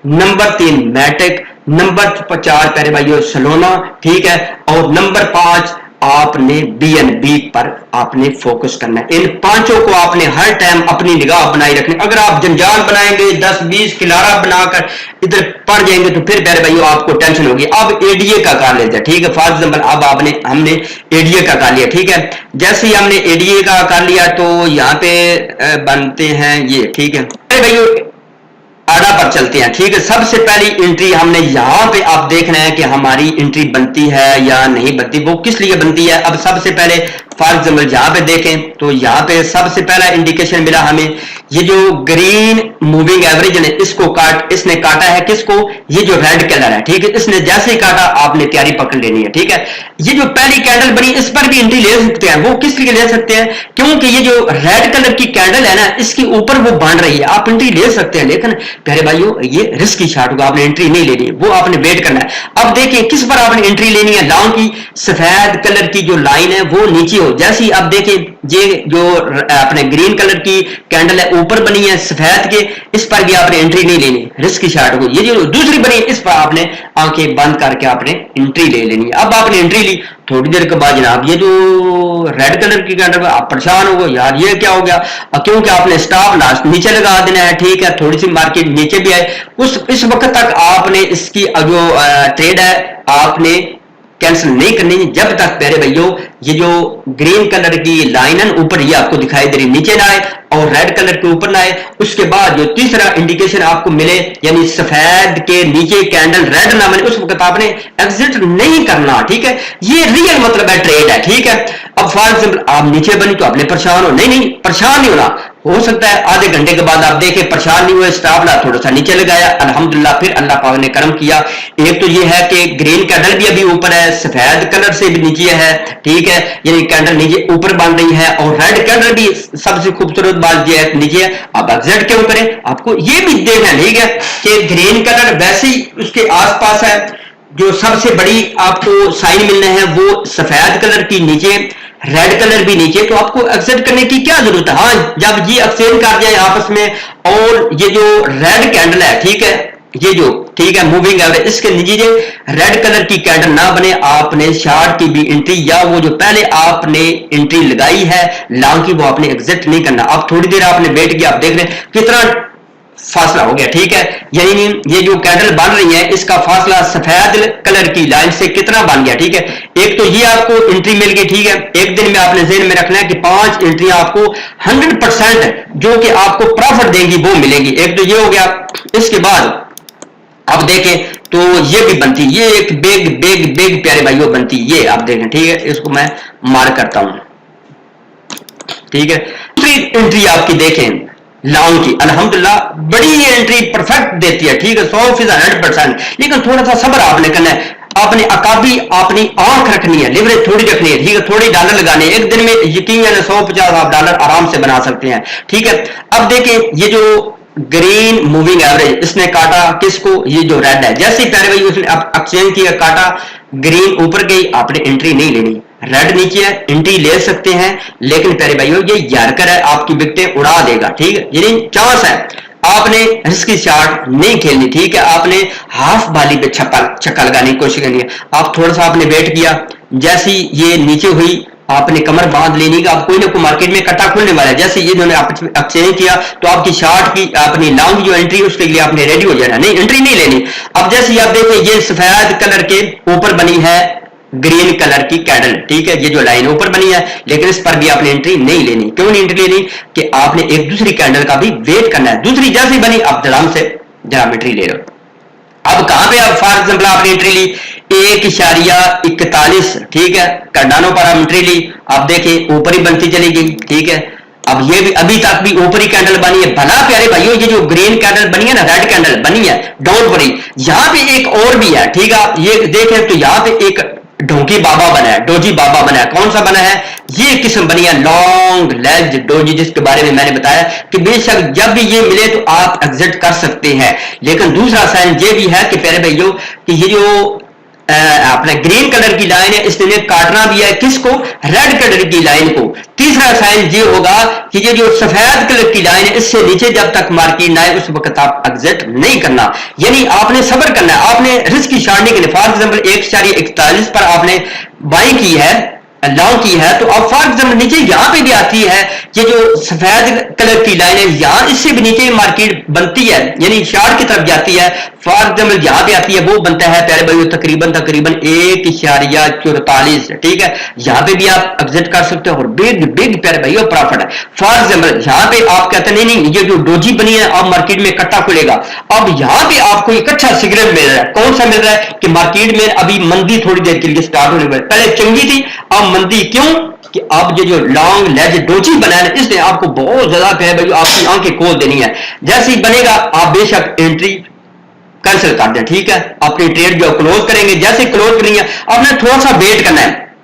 number 3 Matic, number 4 प्यारे भाइयों सोलाना, ठीक है। और नंबर 5 आपने बीएनबी पर आपने फोकस करना है। इन पांचों को आपने हर टाइम अपनी निगाह बनाई रखनी। अगर आप जंजाल बनाएंगे 10-20 खिलारा बनाकर इधर पड़ जाएंगे तो फिर प्यारे भाइयों आपको टेंशन होगी। अब एडीए का कर लेते हैं, ठीक है। फॉर एग्जांपल अब हमने एडीए का कर लिया, ठीक है। जैसे ही हमने एडीए का कर लिया तो यहाँ पे बनते हैं ये, ठीक है प्यारे भाइयों। आड़ा पर चलते हैं, ठीक है। सबसे पहली एंट्री हमने यहां पे आप देखना है कि हमारी एंट्री बनती है या नहीं बनती, वो किस लिए बनती है। अब सबसे पहले फॉर एग्जांपल यहां पे देखें तो यहां पे सबसे पहला इंडिकेशन मिला हमें, ये जो ग्रीन मूविंग एवरेज ने इसने काटा है किसको, ये जो रेड कलर है, ठीक है। इसने जैसे ही काटा आपने तैयारी पकड़ लेनी है, ठीक है। ये जो पहली कैंडल बनी इस पर भी एंट्री ले सकते हैं। वो किस लिए ले सकते हैं? क्योंकि ये जो रेड कलर की कैंडल है ना इसके ऊपर वो बन रही है, आप एंट्री ले सकते हैं। लेकिन प्यारे भाइयों ये रिस्की शॉट होगा, आपने एंट्री नहीं लेनी, वो आपने वेट करना है। अब देखिए किस पर आपने एंट्री लेनी है। लॉन्ग की सफेद कलर की जो लाइन है वो नीचे जैसे ही आप देखें ये जो अपने ग्रीन कलर की कैंडल है ऊपर बनी है सफेद के, इस पर भी आपने एंट्री नहीं लेनी रिस्क की शार्ट को। ये जो दूसरी बनी इस पर आपने आंखें बंद करके आपने एंट्री ले लेनी है। अब आपने एंट्री ली, थोड़ी देर के बाद जनाब ये जो रेड कलर की कैंडल आप परेशान हो गए यार ये क्या हो गया, क्योंकि आपने स्टॉप लास्ट नीचे लगा देना है, ठीक है, थोड़ी सी मार्केट नीचे भी आए इस वक्त तक आपने इसकी जो ट्रेड है आपने कैंसिल नहीं करनी जब तक प्यारे भाइयों ये जो ग्रीन कलर की लाइन है ऊपर ये आपको दिखाई दे रही नीचे ना आए और रेड कलर के ऊपर ना आए। उसके बाद जो तीसरा इंडिकेशन आपको मिले यानी सफेद के नीचे कैंडल रेड ना बने उस वक्त आपने एग्जिट नहीं करना, ठीक है। ये रियल मतलब है ट्रेड है, ठीक है। अब फॉर एग्जाम्पल आप नीचे बनी तो आपने परेशान हो, नहीं परेशान नहीं होना। हो सकता है आधे घंटे के बाद आप देखें परेशान नहीं हुए, स्टॉप लॉस थोड़ा सा नीचे लगाया, अल्हम्दुलिल्लाह फिर अल्लाह पाक ने करम किया। एक तो ये है कि ग्रीन कैंडल भी अभी ऊपर है, सफेद कलर से भी नीचे है, ठीक है, यानी कैंडल नीचे ऊपर बन रही है और रेड कैंडल भी सबसे खूबसूरत बात ये है नीचे है। अब एग्जिट के ऊपर है, आपको ये भी देखना है, ठीक है, कि ग्रीन कलर वैसे ही उसके आसपास है। जो सबसे बड़ी आपको साइन मिलना है वो सफेद कलर की नीचे, रेड कलर भी नीचे, तो आपको एक्सेप्ट करने की क्या जरूरत है। हाँ जब ये एक्सचेंज कर दिया आपस में और ये जो रेड कैंडल है, ठीक है, ये जो ठीक है मूविंग एवरेज इसके नीचे रेड कलर की कैंडल ना बने आपने शॉर्ट की भी एंट्री या वो जो पहले आपने एंट्री लगाई है लॉन्ग की वो आपने एग्जिट नहीं करना। अब थोड़ी देर आपने वेट किया, आप देख रहे हैं कितना फासला हो गया, ठीक है, यानी ये जो कैंडल बन रही है इसका फासला सफेद कलर की लाइन से कितना बन गया, ठीक है। एक तो ये आपको एंट्री मिल गई, ठीक है। एक दिन में आपने ज़हन में रखना है कि 5 एंट्रियां आपको 100% जो कि आपको प्रॉफिट देंगी वो मिलेगी। एक तो ये हो गया। इसके बाद आप देखें तो ये भी बनती, ये एक बिग प्यारे भाइयों बनती, ये आप देखें, ठीक है, इसको मैं मार्क करता हूं, ठीक है। दूसरी एंट्री आपकी देखें लॉन्ग की, अल्हम्दुलिल्लाह बड़ी एंट्री परफेक्ट देती है, ठीक है, 100%, लेकिन थोड़ा सा सब्र आपने करना है। आपने अकाबी अपनी आंख रखनी है, लिवरेज थोड़ी रखनी है, ठीक है, थोड़ी डॉलर लगाने, एक दिन में यकीन है 150 आप डॉलर आराम से बना सकते हैं, ठीक है। अब देखें ये जो ग्रीन मूविंग एवरेज इसने काटा किसको, ये जो रेड है, जैसे प्यारे भाई उसने एक्सचेंज किया काटा, ग्रीन ऊपर गई आपने एंट्री नहीं लेनी, रेड नीचे है एंट्री ले सकते हैं, लेकिन प्यारे भाइयों ये यारकर है आपकी विकेटें उड़ा देगा, ठीक है, यानी चांस है आपने रिस्की शॉट नहीं खेलनी, ठीक है। आपने हाफ बाली पे छक्का लगाने की कोशिश करनी है। आप थोड़ा सा आपने वेट किया, जैसी ये नीचे हुई आपने कमर बांध लेनी का, आप कोई ना कोई मार्केट में कट्टा खुलने वाला है, जैसे ये इन्होंने एक्सचेंज किया तो आपकी शॉर्ट की अपनी लॉन्ग जो एंट्री उसके लिए आपने रेडी हो जाना, नहीं एंट्री नहीं लेनी। अब जैसे आप देखें ये सफेद कलर के ऊपर बनी है ग्रीन कलर की कैंडल, ठीक है, ये जो लाइन ऊपर बनी है, लेकिन इस पर भी आपने एंट्री नहीं लेनी। क्यों नहीं एंट्री लेनी कि आपने एक दूसरी कैंडल का भी वेट करना है, दूसरी जैसी बनी आप धड़ाम से जरा एंट्री ले लो। अब कहां पे आप फॉर एग्जाम्पल आपने एंट्री ली 1.41, ठीक है, कार्डानो पर आप एंट्री ली, आप देखें ऊपर ही बनती चली गई, ठीक है। अब ये भी अभी तक भी ऊपर ही कैंडल बनी है, भला प्यारे भाइयों ये जो ग्रीन कैंडल बनी है ना, रेड कैंडल बनी है, डोंट वरी, यहां पे एक और भी है, ठीक है। आप ये देखें तो यहां पे एक डोंकी बाबा बना है, डोजी बाबा बना है, कौन सा बना है, ये किस्म बनी है लॉन्ग लेज डोजी, जिसके बारे में मैंने बताया कि बेशक जब भी ये मिले तो आप एग्जिट कर सकते हैं। लेकिन दूसरा साइन ये भी है कि प्यारे भाइयों कि ये जो अपने ग्रीन कलर की लाइन है इसने काटना भी है किसको, रेड कलर की लाइन को। तीसरा साइन ये होगा कि ये जो सफेद कलर की लाइन है इससे नीचे जब तक मार्केट ना आए उस वक्त आप एग्जिट नहीं करना, यानी आपने सब्र करना है, आपने रिस्क की शारनी के लिए फॉर एग्जाम्पल 1.41 पर आपने बाई की है, लॉन्ग की है, तो अब फॉर एग्जाम्पल नीचे यहां पे भी आती है ये जो सफेद कलर की लाइन है, यहां इससे भी नीचे मार्केट बनती है यानी शॉर्ट की तरफ जाती है, फॉर एग्जाम्पल यहां पे आती है वो बनता है प्यारे भाइयों तकरीबन 1.44, ठीक है। यहां पे भी आप एग्जिट कर सकते हो और बिग प्यारे भाइयों प्रॉफिट है। फॉर एग्जाम्पल यहां पे आप कहते हैं नहीं ये जो डोजी बनी है अब मार्केट में कट्टा खुलेगा, अब यहां पे आपको एक अच्छा सिगरेट मिल रहा है, कौन सा मिल रहा है कि मार्केट में अभी मंदी थोड़ी देर के लिए स्टार्ट होने वाली, पहले चंगी थी अब मंदी, क्यों कि अब ये जो लॉन्ग लेज डोजी बना है इसने आपको बहुत ज्यादा भाई आपकी आंखें खोल देनी है। जैसे ही बनेगा आप बेशक एंट्री कैंसिल कर दें, ठीक है, अपनी ट्रेड जो क्लोज करेंगे, जैसे क्लोज करेंगे आपने थोड़ा सा वेट करना है,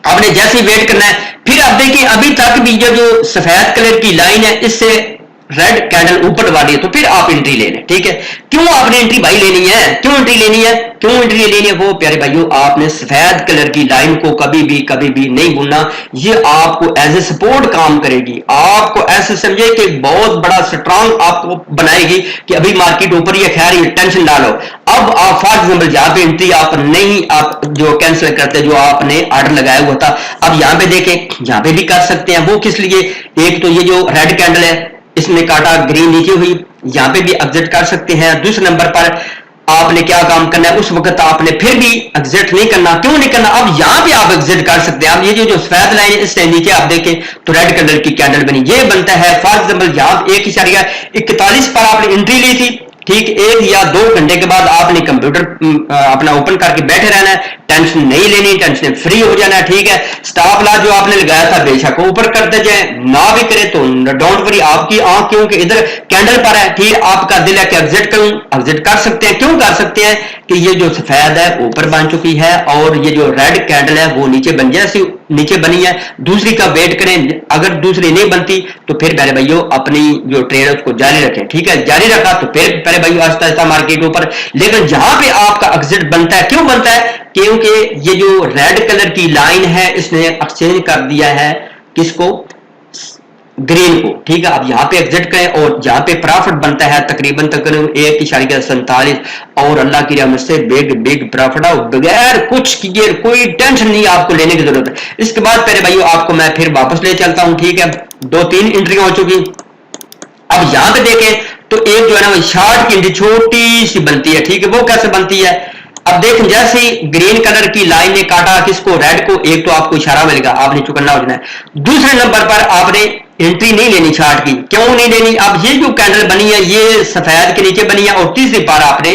आपने जैसे ही वेट करना है, फिर आप देखिए अभी तक भी जो सफेद कलर की लाइन है इससे रेड कैंडल ऊपर वाली है तो फिर आप एंट्री ले लें, ठीक है। क्यों आपने एंट्री भाई लेनी है, क्यों एंट्री लेनी है, क्यों एंट्री लेनी है? वो प्यारे भाइयों, आपने सफेद कलर की लाइन को कभी भी नहीं भूलना। ये आपको एज ए सपोर्ट काम करेगी, आपको ऐसे समझे कि बहुत बड़ा स्ट्रांग आपको बनाएगी कि अभी मार्केट ऊपर ही है, खैर ये टेंशन डालो। अब आप फॉर एग्जाम्पल यहाँ पे एंट्री आप नहीं, आप जो कैंसिल करते जो आपने ऑर्डर लगाया हुआ था, अब यहाँ पे देखें, यहाँ पे भी कर सकते हैं। वो किस लिए? एक तो ये जो रेड कैंडल है इसने काटा, ग्रीन नीचे हुई, यहां पे भी एग्जिट कर सकते हैं। दूसरे नंबर पर आपने क्या काम करना है, उस वक्त आपने फिर भी एग्जिट नहीं करना। क्यों नहीं करना? अब यहां पे आप एग्जिट कर सकते हैं। अब ये जो सफेद लाइन है इससे नीचे आप देखें तो रेड कलर की कैंडल बनी, ये बनता है फॉर एग्जाम्पल यहां 1.41 पर आपने एंट्री ली थी, ठीक, 1 या 2 घंटे के बाद आपने कंप्यूटर अपना ओपन करके बैठे रहना है, टेंशन नहीं लेनी, टेंशन फ्री हो जाना है, ठीक है। स्टॉप लॉस जो आपने लगाया था बेशक ऊपर करते जाए, ना भी करे तो डोंट वरी, आपकी आंख क्योंकि इधर कैंडल पर है, ठीक, आपका दिल है कि एग्जिट करूं, एग्जिट कर सकते हैं। क्यों कर सकते हैं? कि ये जो सफेद है ऊपर बन चुकी है और ये जो रेड कैंडल है वो नीचे बन, जैसी नीचे बनी है दूसरी का वेट करें, अगर दूसरी नहीं बनती तो फिर प्यारे भाइयों अपनी जो ट्रेड है उसको जारी रखें, ठीक है। जारी रखा तो फिर प्यारे भाइयों आहिस्ता आहिस्ता मार्केट ऊपर, लेकिन जहां पे आपका एग्जिट बनता है, क्यों बनता है? क्योंकि ये जो रेड कलर की लाइन है इसने एक्सचेंज कर दिया है किसको? ग्रीन को, ठीक है। अब यहाँ पे एग्जिट करें और जहां पे प्रॉफिट बनता है तकरीबन 1.47 और अल्लाह की रहमत से बिग प्रॉफिट है, बगैर कुछ किए, कोई टेंशन नहीं आपको लेने की जरूरत है। इसके बाद प्यारे भाइयों आपको मैं फिर वापस ले चलता हूं, ठीक है। 2-3 एंट्रियां हो चुकी। अब यहां पे देखें तो एक जो है ना वो शॉर्ट की एंट्री छोटी सी बनती है, ठीक है। वो कैसे बनती है? अब देखें जैसे ग्रीन कलर की लाइन ने काटा किसको? रेड को, एक तो आपको इशारा मिलेगा, आपने चुकन्ना हो जाना है। दूसरे नंबर पर आपने एंट्री नहीं लेनी चार्ट की। क्यों नहीं लेनी? अब ये जो कैंडल बनी है ये सफेद के नीचे बनी है और तीसरी बार आपने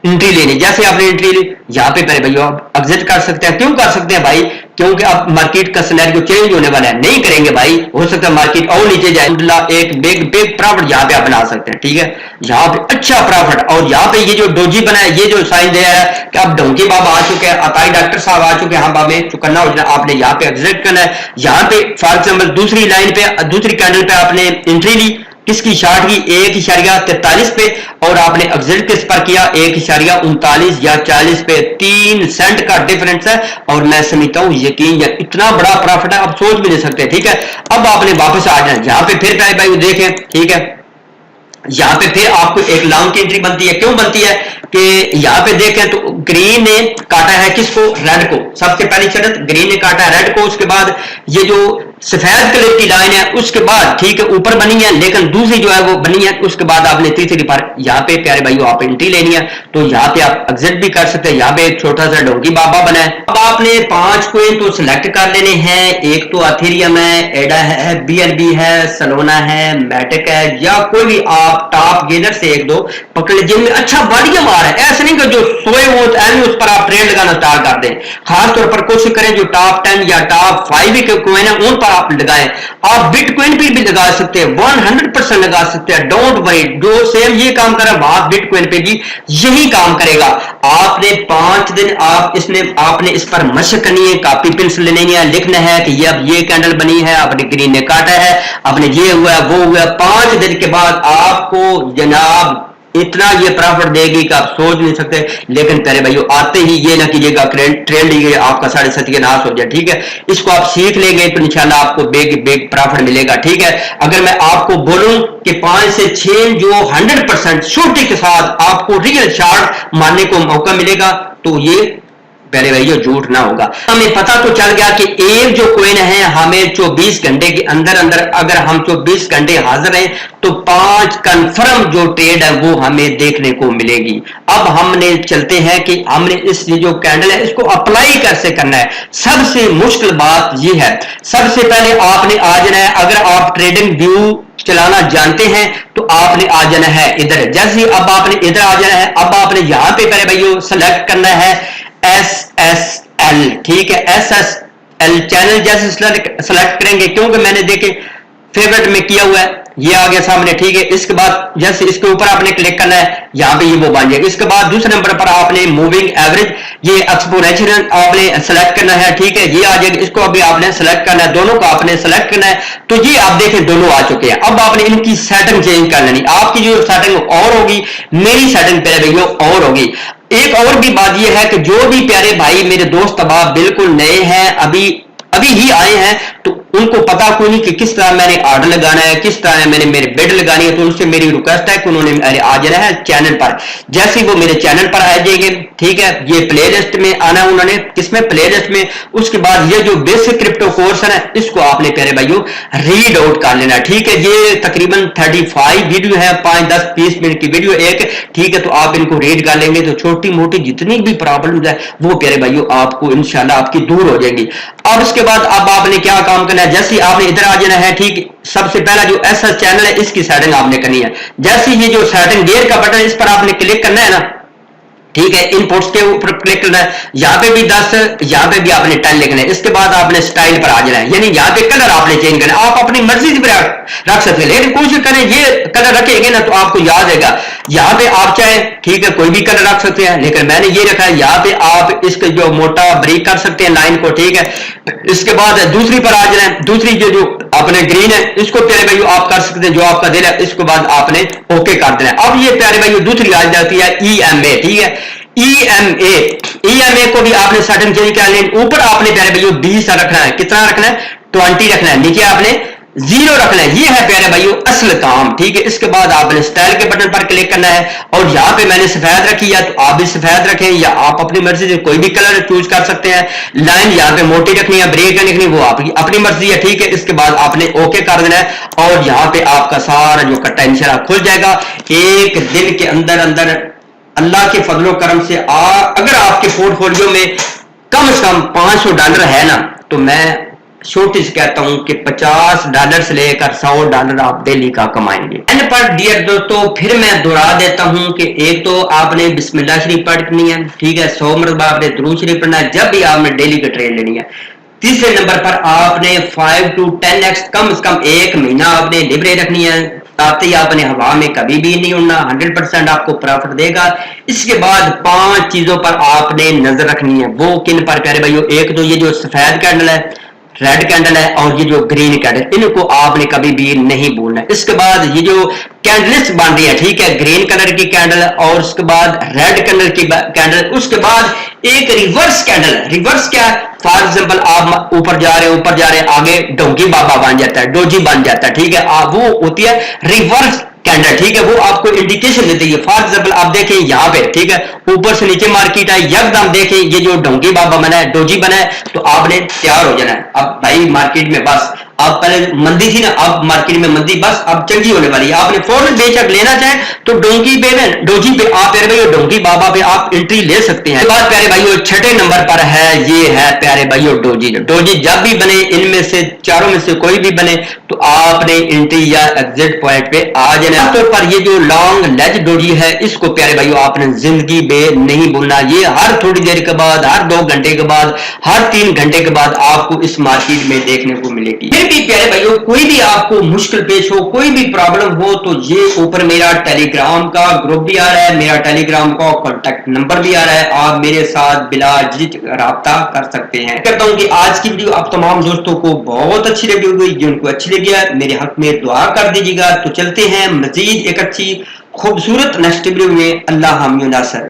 एंट्री लेनी। जैसे आपने एंट्री ली यहां पे पहले भैया आप एग्जिट कर सकते हैं। क्यों कर सकते हैं भाई? क्योंकि अब मार्केट का सिनेरियो चेंज होने वाला है, नहीं करेंगे भाई, हो सकता है मार्केट और नीचे जाए, एक बिग प्रॉफिट यहां पे आप बना सकते हैं, ठीक है। यहां पे अच्छा प्रॉफिट, और यहां पे ये जो डोजी बना है, ये जो साइन दिया है कि अब डोंकी बाबा आ चुके हैं, अताई डॉक्टर साहब आ चुके हैं, हाँ बाबा चुकन्ना हो जाना, आपने यहाँ पे एग्जिट करना है। यहाँ पे फॉर एग्जाम्पल दूसरी लाइन पे, दूसरी कैंडल पे आपने एंट्री ली किसकी? शॉर्ट की 1.43 पे, और आपने एग्जिट किस पर किया? 1.39 या 40 पे। 3 सेंट का डिफरेंस है और मैं समझता हूं यकीन या इतना बड़ा प्रॉफिट है आप सोच भी नहीं सकते, ठीक है। अब आपने वापस आ जाना, यहां पे फिर भाई देखें, ठीक है, यहां पे फिर आपको एक लॉन्ग की एंट्री बनती है। क्यों बनती है? कि यहां पे देखें तो ग्रीन ने काटा है किसको? रेड को। सबसे पहली शर्त ग्रीन ने काटा है रेड को, उसके बाद ये जो सफेद कलर की लाइन है उसके बाद, ठीक है, ऊपर बनी है, लेकिन दूसरी जो है वो बनी है, उसके बाद आपने तीसरी बार यहाँ पे प्यारे भाइयों आप एंट्री लेनी है, तो यहाँ पे आप एग्जिट भी कर सकते हैं। यहाँ पे एक छोटा सा डोंकी बाबा बना है। अब आपने 5 कोइन तो सिलेक्ट कर लेने हैं, एक तो अथेरियम है, एडा है, BNB है, सलोना है, मैटिक है, या कोई भी आप टॉप गेनर से 1-2 पकड़ ले जिनमें अच्छा बढ़िया मार है। ऐसा नहीं कि जो सोए हो उस पर आप ट्रेड लगाना स्टार्ट कर दें। खासतौर पर कोशिश करें जो टॉप 10 या टॉप 5 के कोइन है उन पर आप लगाएं। आप बिटकॉइन पे भी लगा सकते हैं, 100% लगा सकते हैं, डोंट वरी। जो सेम ये काम कर रहा है वहां बिटकॉइन पे भी यही काम करेगा। आपने 5 दिन आपने इस पर मशक करनी है, कॉपी पेंसिल लेनी है, लिखना है कि ये अब ये कैंडल बनी है, आपने ग्रीन ने काटा है, आपने ये हुआ वो हुआ। 5 दिन के बाद आपको जनाब इतना ये प्रॉफिट देगी कि आप सोच नहीं सकते। लेकिन प्यारे भाइयों आते ही ये ना कीजिएगा ट्रेंड लीजिए आपका साढ़े सत्यानाश हो जाए, ठीक है। इसको आप सीख लेंगे तो इंशाल्लाह आपको बिग प्रॉफिट मिलेगा, ठीक है। अगर मैं आपको बोलूं कि 5 से 6 जो 100% श्योरिटी के साथ आपको रियल शॉट मारने को मौका मिलेगा तो ये पहले भाई झूठ ना होगा। हमें पता तो चल गया कि एक जो कोइन है हमें 24 घंटे के अंदर अंदर, अगर हम 24 घंटे हाजिर हैं तो 5 कंफर्म जो ट्रेड है वो हमें देखने को मिलेगी। अब हमने चलते हैं कि हमने इस जो कैंडल है इसको अप्लाई कैसे करना है। सबसे मुश्किल बात ये है, सबसे पहले आपने आ जाना है, अगर आप ट्रेडिंग व्यू चलाना जानते हैं तो आपने आ जाना है इधर। जैसे अब आपने इधर आ जाना है, अब आपने यहां पे पहले भाइयों सेलेक्ट करना है SSL, ठीक है। SSL चैनल जैसे सेलेक्ट करेंगे, क्योंकि मैंने देखे फेवरेट में किया हुआ है, ये आ गया सामने, ठीक है। इसके बाद जैसे इसके ऊपर आपने क्लिक करना है, यहाँ पे ये वो बन जाएगा। इसके बाद दूसरे नंबर पर आपने मूविंग एवरेज, ये एक्सपोनेंशियल आपने सेलेक्ट करना है, ठीक है, ये आ जाएगा। इसको अभी आपने सेलेक्ट करना है, दोनों को आपने सेलेक्ट करना है। तो ये आप देखें दोनों आ चुके हैं। अब आपने इनकी सेटिंग चेंज कर लेनी, आपकी जो सेटिंग और होगी, मेरी सेटिंग पहले भैया और होगी। एक और भी बात यह है कि जो भी प्यारे भाई मेरे दोस्त अब बिल्कुल नए हैं, अभी अभी ही आए हैं, तो उनको पता कोई नहीं कि किस तरह मैंने ऑर्डर लगाना है, किस तरह मैंने मेरे बेड लगानी है। तो उनसे मेरी रिक्वेस्ट है कि उन्होंने आ जाना है चैनल पर। जैसे वो मेरे चैनल पर आ जाएंगे, ठीक है, ये प्ले लिस्ट में आना है उन्होंने, किसमें, प्ले लिस्ट में। उसके बाद ये जो बेसिक क्रिप्टो कोर्स है, इसको आपने प्यारे भाइयों रीड आउट कर लेना, ठीक है। ये तकरीबन 35 वीडियो है, 5, 10, 20 मिनट की वीडियो एक, ठीक है। तो आप इनको रीड कर लेंगे तो छोटी मोटी जितनी भी प्रॉब्लम है वो प्यारे भाइयों आपको इंशाल्लाह आपकी दूर हो जाएंगी। अब उसके बाद अब आपने क्या काम करना है, जैसे आपने इधर आ जाना है, ठीक। सबसे पहला जो ऐसा चैनल है इसकी सेटिंग आपने करनी है। जैसे ये जो सेटिंग गेयर का बटन, इस पर आपने क्लिक करना है ना, ठीक है। इनपुट्स के ऊपर क्लिक करना है, यहाँ पे भी 10, यहाँ पे भी आपने 10 लिखना है। इसके बाद आपने स्टाइल पर आ जाना है, यानी यहाँ पे कलर आपने चेंज करना है। आप अपनी मर्जी से रख सकते हैं, लेकिन कोशिश करें ये कलर रखेंगे ना तो आपको याद रहेगा। यहाँ पे आप चाहे, ठीक है, कोई भी कलर रख सकते हैं, लेकिन मैंने ये रखा है। यहाँ पे आप इसके जो मोटा ब्रेक कर सकते हैं लाइन को, ठीक है। इसके बाद दूसरी पर आ जाना है, दूसरी जो अपने ग्रीन है इसको प्यारे भाइयों आप कर सकते हैं, जो आपका दिल है। इसके बाद आपने ओके कर देना है। अब ये प्यारे भाइयों दूसरी आ जाती है EMA, ठीक है। EMA को भी आपने सेटिंग चेंज कर लेनी। ऊपर आपने प्यारे भाइयों 20 रखना है, कितना रखना है, 20 रखना है। नीचे आपने 0 रखना है। ये है प्यारे भाइयों असल काम, ठीक है। इसके बाद आपने स्टाइल के बटन पर क्लिक करना है, और यहाँ पे मैंने सफेद रखी है तो आप भी सफेद रखें, या आप अपनी मर्जी से कोई भी कलर चूज कर सकते हैं। लाइन यहाँ पे मोटी रखनी है, ब्रेक नहीं रखनी, वो आपकी अपनी मर्जी है, ठीक है। इसके बाद आपने ओके कर देना है, और यहाँ पे आपका सारा जो कट्टा इंशाल्लाह खुल जाएगा एक दिन के अंदर अंदर। अल्लाह के फजलो करम से अगर आपके पोर्टफोलियो में कम से कम $500 है ना, तो मैं छोटी से कहता हूं कि $50 से लेकर $100 आप डेली का कमाएंगे। एंड पर डियर दोस्तों, फिर मैं दोहरा देता हूं कि एक तो आपने बिस्मिल्लाह शरीफ पढ़नी है, ठीक है। 100 मरतबा आपने दुरूद शरीफ पढ़ना है जब भी आपने डेली का ट्रेड लेनी है। तीसरे नंबर पर आपने 5 to 10x कम से कम 1 महीना आपने लिबरे रखनी है, ताकि आपने हवा में कभी भी नहीं उड़ना, 100% आपको प्रॉफिट देगा। इसके बाद 5 चीजों पर आपने नजर रखनी है। वो किन पर प्यारे भाइयों, एक तो ये जो सफेद कैंडल है, रेड कैंडल है, और ये जो ग्रीन कैंडल, इनको आपने कभी भी नहीं भूलना। इसके बाद ये जो कैंडल्स बन रही है, ठीक है, ग्रीन कलर की कैंडल, और उसके बाद रेड कलर की कैंडल, उसके बाद एक रिवर्स कैंडल। रिवर्स क्या है, फॉर एग्जाम्पल आप ऊपर जा रहे हैं, आगे डोंकी बाबा बन जाता है, डोजी बन जाता है, ठीक है। वो होती है रिवर्स कैंडल, ठीक है। वो आपको इंडिकेशन देती है। फॉर एग्जाम्पल आप देखें यहाँ पे, ठीक है, ऊपर से नीचे मार्केट है, यकदम देखें ये जो डोंकी बाबा बना है, डोजी बना है, तो आपने तैयार हो जाना है। अब भाई मार्केट में बस आप पहले मंदी थी ना, अब मार्केट में मंदी बस अब चंगी होने वाली है। आपने फौरन बेशक लेना चाहे तो डोंकी पे ना, डोजी पे आप प्यारे भाइयों, डोंकी बाबा पे आप एंट्री ले सकते हैं। बात प्यारे भाइयों छठे नंबर पर है, ये है प्यारे भाइयों डोजी। डोजी जब भी बने, इनमें से चारों में से कोई भी बने, तो आपने एंट्री या एग्जिट पॉइंट पे आ जाना। आमतौर पर ये जो लॉन्ग लेज डोजी है, इसको प्यारे भाइयों आपने जिंदगी में नहीं भूलना। ये हर थोड़ी देर के बाद, हर 2 घंटे के बाद, हर 3 घंटे के बाद आपको इस मार्केट में देखने को मिलेगी। भी प्यारे भाइयों कोई भी आपको मुश्किल पेश हो, कोई भी प्रॉब्लम हो, तो ये ऊपर मेरा टेलीग्राम का ग्रुप भी आ रहा है, मेरा टेलीग्राम का कॉन्टेक्ट नंबर भी आ रहा है, आप मेरे साथ बिला झिझक राब्ता कर सकते हैं। कहता हूं कि आज की वीडियो आप तमाम दोस्तों को बहुत अच्छी लगी होगी। जिनको अच्छी लगी है मेरे हक में दुआ कर दीजिएगा। तो चलते हैं मजीद एक अच्छी खूबसूरत नेक्स्ट वीडियो में। अल्लाह हामी नासर।